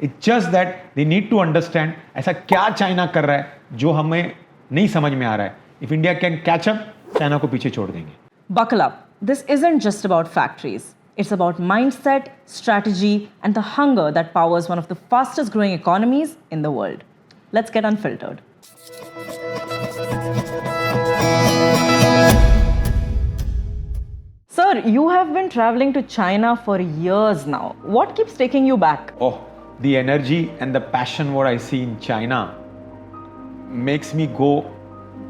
It's just that they need to understand ऐसा क्या China कर रहा है जो हमें नहीं समझ में आ रहा है. If India can catch up, China को पीछे छोड़ देंगे. Buckle up. This isn't just about factories. It's about mindset, strategy, and the hunger that powers one of the fastest growing economies in the world. Let's get unfiltered. Sir, you have been traveling to China for years now. What keeps taking you back? Oh, the energy and the passion what I see in China makes me go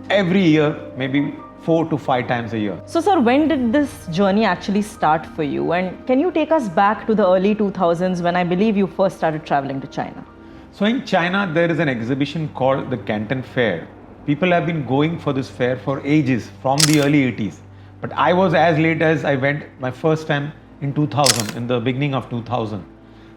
every year, maybe 4 to 5 times a year. So, sir, when did this journey actually start for you? And can you take us back to the early 2000s when I believe you first started traveling to China? So in China, there is an exhibition called the Canton Fair. People have been going for this fair for ages, from the early 80s. But I was as late as I went my first time in 2000, in the beginning of 2000.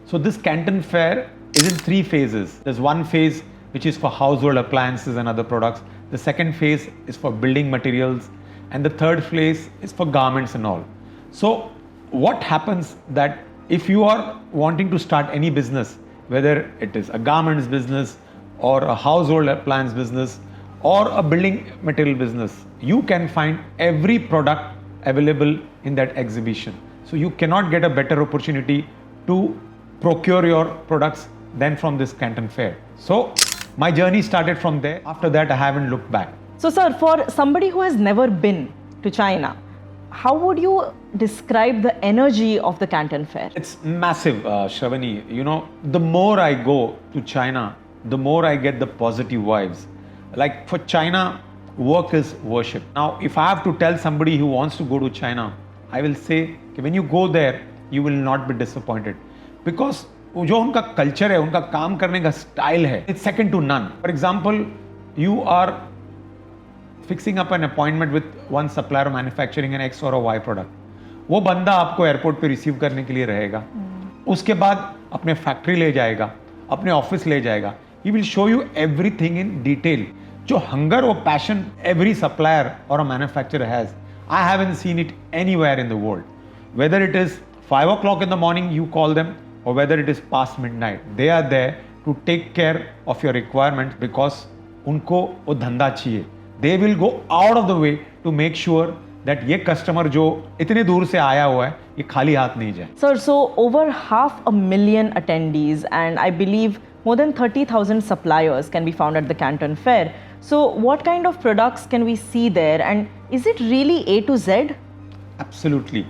So this Canton Fair is in 3 phases. There's one phase which is for household appliances and other products. The second phase is for building materials. And the third phase is for garments and all. So what happens that if you are wanting to start any business, whether it is a garments business or a household appliance business or a building material business, you can find every product available in that exhibition. So you cannot get a better opportunity to procure your products than from this Canton Fair. So my journey started from there. After that, I haven't looked back. So, sir, for somebody who has never been to China, how would you describe the energy of the Canton Fair? It's massive, Shravani. You know, the more I go to China, the more I get the positive vibes. Like for China, work is worship. Now, if I have to tell somebody who wants to go to China, I will say, okay, when you go there, you will not be disappointed. Because जो उनका culture है, उनका काम करने का style है, it's second to none. For example, you are fixing up an appointment with one supplier manufacturing an X or a Y product. वो बंदा आपको एयरपोर्ट पे रिसीव करने के लिए रहेगा. उसके बाद अपने फैक्ट्री ले जाएगा, अपने ऑफिस ले जाएगा. He will show you everything in detail. जो hunger or passion every supplier or a manufacturer has, I haven't seen it anywhere in the world. Whether it is 5 o'clock in the morning you call them or whether it is past midnight, they are there to take care of your requirements because उनको वो धंधा चाहिए. They will go out of the way to make sure that ये customer जो इतने दूर से आया हुआ है ये खाली हाथ नहीं जाए. Sir, so over 500,000 attendees and I believe more than 30,000 suppliers can be found at the Canton Fair. So what kind of products can we see there and is it really A to Z? Absolutely.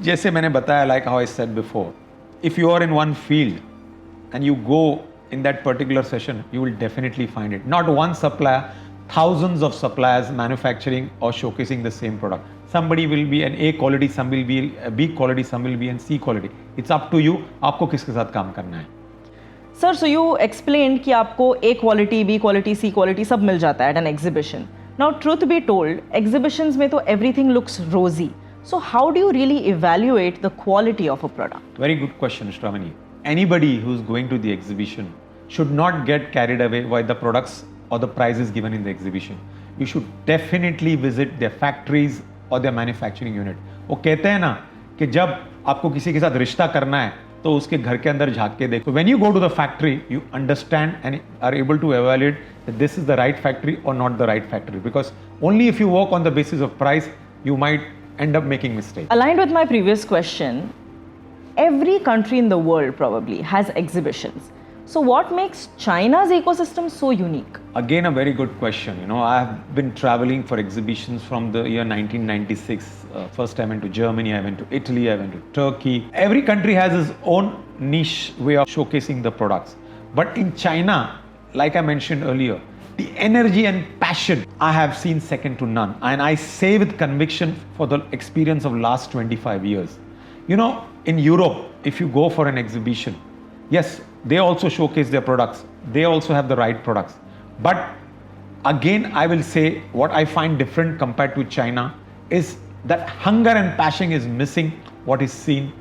जैसे मैंने बताया, like how I said before, if you are in one field and you go in that particular session, you will definitely find it. Not one supplier, thousands of suppliers manufacturing or showcasing the same product. Somebody will be an A quality, some will be a B quality, some will be an C quality. It's up to you. आपको किसके साथ काम करना है. Sir, so you explained कि आपको A quality, B quality, C quality सब मिल जाता है at an exhibition. Now, truth be told, exhibitions में तो everything looks rosy. So how do you really evaluate the quality of a product? Very good question, Shravani. Anybody who's going to the exhibition should not get carried away by the products or the prizes given in the exhibition. You should definitely visit their factories or their manufacturing unit. वो कहते हैं ना कि जब आपको किसी के साथ रिश्ता करना है तो उसके घर के अंदर झांक के देखो. When you go to the factory, you understand and are able to evaluate that this is the right factory or not the right factory. Because only if you work on the basis of price, you might end up making mistakes. Aligned with my previous question, every country in the world probably has exhibitions. So what makes China's ecosystem so unique? Again, a very good question. You know, I have been traveling for exhibitions from the year 1996. First I went to Germany, I went to Italy, I went to Turkey. Every country has its own niche way of showcasing the products. But in China, like I mentioned earlier, the energy and passion I have seen second to none. And I say with conviction for the experience of last 25 years. You know, in Europe, if you go for an exhibition, yes, they also showcase their products. They also have the right products. But again, I will say what I find different compared to China is that hunger and passion is missing what is seen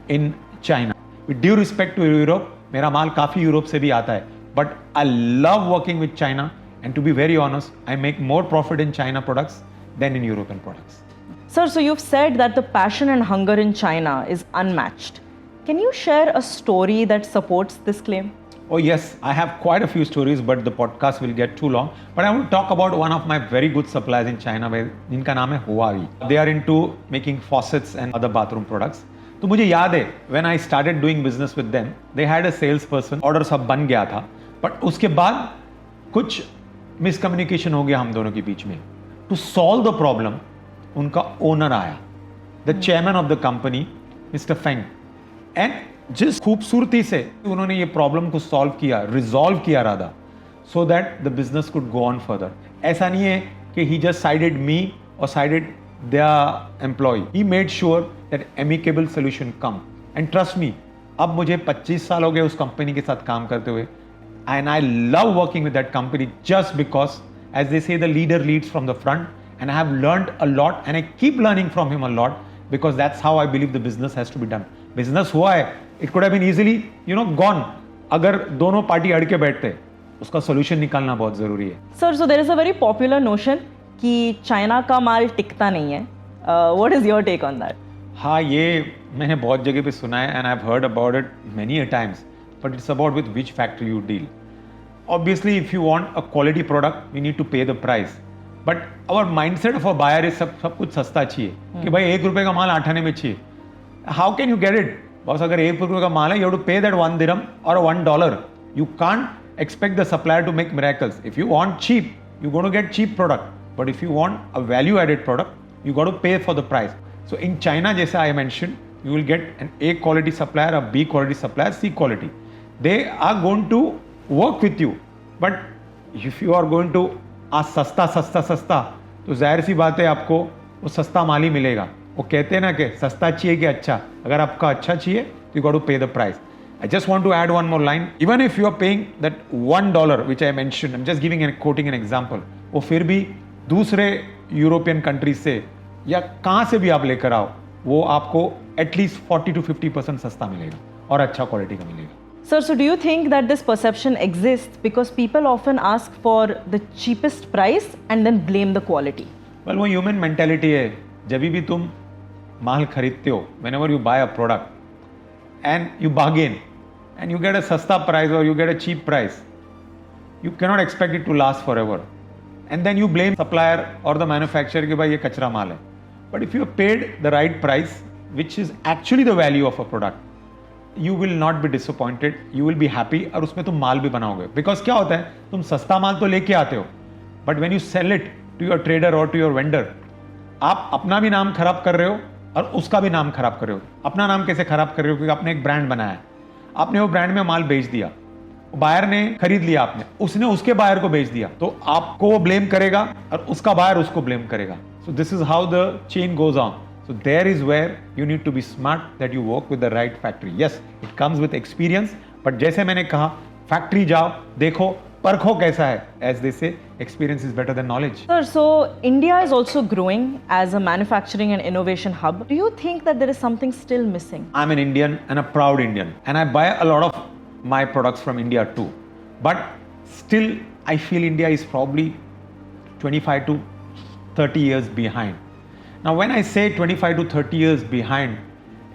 in China. With due respect to Europe, मेरा माल काफ़ी Europe से भी आता है. But I love working with China. And to be very honest, I make more profit in China products than in European products. Sir, so you've said that the passion and hunger in China is unmatched. Can you share a story that supports this claim? Oh yes, I have quite a few stories, but the podcast will get too long. But I want to talk about one of my very good suppliers in China, जिनका नाम है Huawei. They are into making faucets and other bathroom products. तो मुझे याद है, when I started doing business with them, they had a salesperson. Order सब बन गया था, but उसके बाद कुछ मिसकम्युनिकेशन हो गया हम दोनों के बीच में. To solve the problem, उनका ओनर आया, the chairman of the company, Mr. Feng, and जिस खूबसूरती से उन्होंने ये प्रॉब्लम को सॉल्व किया, रिजॉल्व किया Radha, so that the business could go on further. ऐसा नहीं है कि ही जस्ट साइडेड मी और sided their employ. He made sure that amicable solution come. And trust me, अब मुझे 25 साल हो गए उस कंपनी के साथ काम करते हुए, and I love working with that company just because as they say the leader leads from the front, and I have learned a lot and I keep learning from him a lot because that's how I believe the business has to be done. Business हुआ है, it could have been easily gone. अगर दोनों party अड़ के बैठते, उसका solution निकालना बहुत जरूरी है. Sir, so there is a very popular notion कि चाइना का माल टिकता नहीं है. What is your take on that? हाँ, ये मैंने बहुत जगह पे सुना है and I have heard about it many a times, but it's about with which factory you deal. Obviously if you want a quality product, you need to pay the price, but our mindset of a buyer is सब कुछ सस्ता चाहिए कि भाई 1 रुपए का माल 8 आने में चाहिए. How can you get it? Boss, अगर 1 रुपए का माल है, यू हैव टू पे that $1 or $1. You can't expect the supplier to make miracles. If you want cheap, you're going to get cheap product. But if you want a value-added product, you got to pay for the price. So in China, जैसे I mentioned, you will get an A quality supplier, a B quality supplier, C quality. They are going to work with you. But if you are going to ask सस्ता, तो जाहिर सी बात है आपको वो सस्ता माल ही मिलेगा. वो कहते हैं ना कि सस्ता चाहिए कि अच्छा. अगर आपका अच्छा चाहिए तो you got to pay the price. I just want to add one more line. Even if you are paying that $1 which I mentioned, I'm just giving and quoting an example, वो फिर भी दूसरे यूरोपियन कंट्रीज से या कहाँ से भी आप लेकर आओ, वो आपको एटलीस्ट 40 to 50% सस्ता मिलेगा और अच्छा क्वालिटी का मिलेगा. Sir, so do you think that this perception exists because people often ask for the cheapest price and then blame the quality? Well, वो ह्यूमन मेंटेलिटी है. जब भी तुम माल खरीदते हो, whenever you buy a product and you bargain and you get a सस्ता price or you get a cheap price, you cannot expect it to last forever. And then you blame supplier or the manufacturer कि भाई ये कचरा माल है. But if you have paid the right price, which is actually the value of a product, you will not be disappointed, you will be happy, और उसमें तुम माल भी बनाओगे. Because क्या होता है, तुम सस्ता माल तो लेके आते हो, but when you sell it to your trader or to your vendor, आप अपना भी नाम खराब कर रहे हो और उसका भी नाम खराब कर रहे हो. अपना नाम कैसे खराब कर रहे हो? क्योंकि आपने एक ब्रांड बनाया, आपने वो ब्रांड में माल बेच दिया, बायर ने खरीद लिया, आपने उसने उसके बायर को बेच दिया, तो आपको वो ब्लेम करेगा और उसका बायर उसको ब्लेम करेगा. So this is how the chain goes on. So there is where you need to be smart that you work with the right factory. Yes, it comes with experience, but जैसे मैंने कहा, factory जाओ, देखो, परखो कैसा है. As they say, experience is better than knowledge. Sir, so India is also growing as a manufacturing and innovation hub. Do you think that there is something still missing? I'm an Indian and a proud Indian, and I buy a lot of my products from India too. But still, I feel India is probably 25 to 30 years behind. Now, when I say 25 to 30 years behind,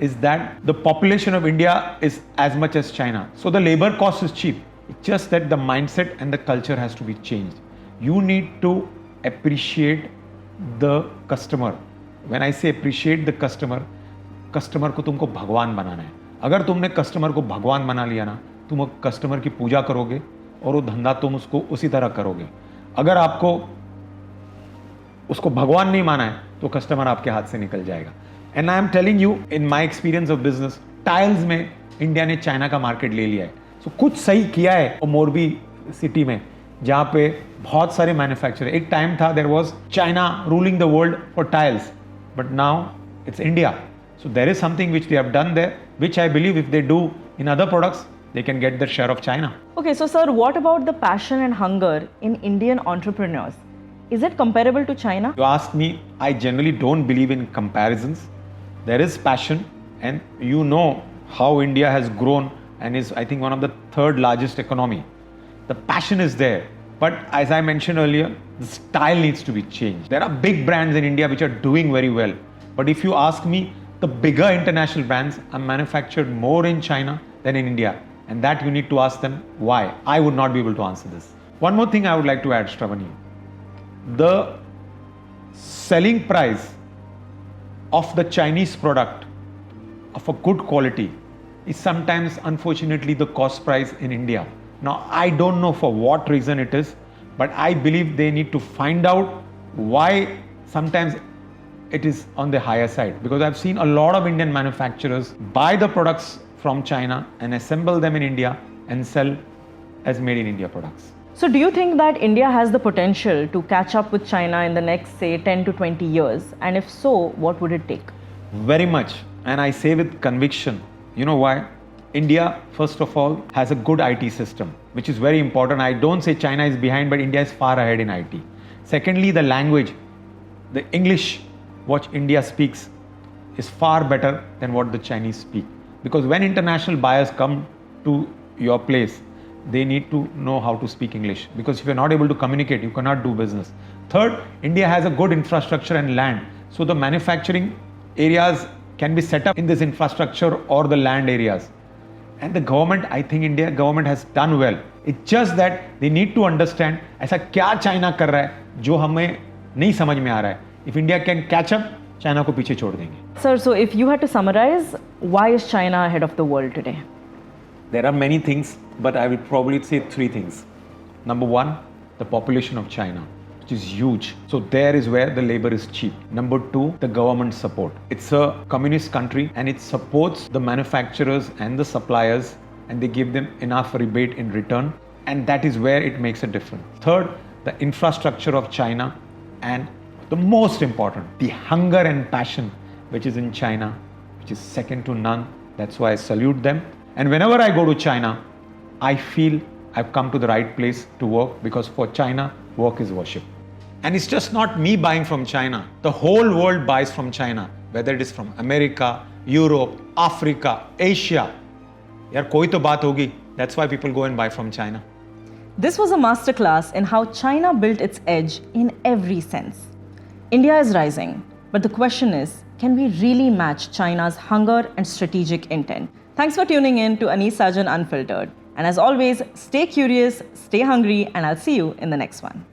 is that the population of India is as much as China. So the labor cost is cheap. It's just that the mindset and the culture has to be changed. You need to appreciate the customer. When I say appreciate the customer, customer को तुमको भगवान बनाना है. अगर तुमने customer को भगवान बना लिया ना, तुम customer की पूजा करोगे और वो धंधा तुम उसको उसी तरह करोगे. अगर आपको उसको भगवान नहीं माना है तो कस्टमर आपके हाथ से निकल जाएगा. And I am telling you, in my experience of business, tiles में इंडिया ने चाइना का मार्केट ले लिया है. सो कुछ सही किया है और मोरबी सिटी में, जहाँ पे बहुत सारे मैन्युफैक्चरर. एक टाइम था, there was China ruling the world for tiles, but now it's India. So there is something which they have done there, which I believe if they do in other products, they can get their share of China. Okay, so sir, what about the passion and hunger in Indian entrepreneurs? Is it comparable to China? You ask me, I generally don't believe in comparisons. There is passion, and you know how India has grown and is, I think, one of the third largest economy. The passion is there, but as I mentioned earlier, the style needs to be changed. There are big brands in India which are doing very well, but if you ask me, the bigger international brands are manufactured more in China than in India. And that you need to ask them why. I would not be able to answer this. One more thing I would like to add, Shravani. The selling price of the Chinese product of a good quality is sometimes, unfortunately, the cost price in India. Now, I don't know for what reason it is, but I believe they need to find out why sometimes it is on the higher side. Because I've seen a lot of Indian manufacturers buy the products from China and assemble them in India and sell as made in India products. So do you think that India has the potential to catch up with China in the next, say, 10 to 20 years? And if so, what would it take? Very much. And I say with conviction. You know why? India, first of all, has a good IT system, which is very important. I don't say China is behind, but India is far ahead in IT. Secondly, the language, the English, what India speaks, is far better than what the Chinese speak. Because when international buyers come to your place, they need to know how to speak English. Because if you're not able to communicate, you cannot do business. Third, India has a good infrastructure and land. So the manufacturing areas can be set up in this infrastructure or the land areas. And the government, I think India government has done well. It's just that they need to understand ऐसा क्या China कर रहा है जो हमें नहीं समझ में आ रहा है. If India can catch up, China को पीछे छोड़ देंगे. Sir, so if you had to summarize, why is China ahead of the world today? There are many things, but I will probably say three things. Number one, the population of China, which is huge. So there is where the labor is cheap. Number two, the government support. It's a communist country and it supports the manufacturers and the suppliers and they give them enough rebate in return. And that is where it makes a difference. Third, the infrastructure of China, and the most important, the hunger and passion which is in China, which is second to none. That's why I salute them. And whenever I go to China, I feel I've come to the right place to work, because for China, work is worship. And it's just not me buying from China. The whole world buys from China, whether it is from America, Europe, Africa, Asia. Yaar, koi to baat hogi. That's why people go and buy from China. This was a masterclass in how China built its edge in every sense. India is rising, but the question is, can we really match China's hunger and strategic intent? Thanks for tuning in to Anees Sajan Unfiltered. And as always, stay curious, stay hungry, and I'll see you in the next one.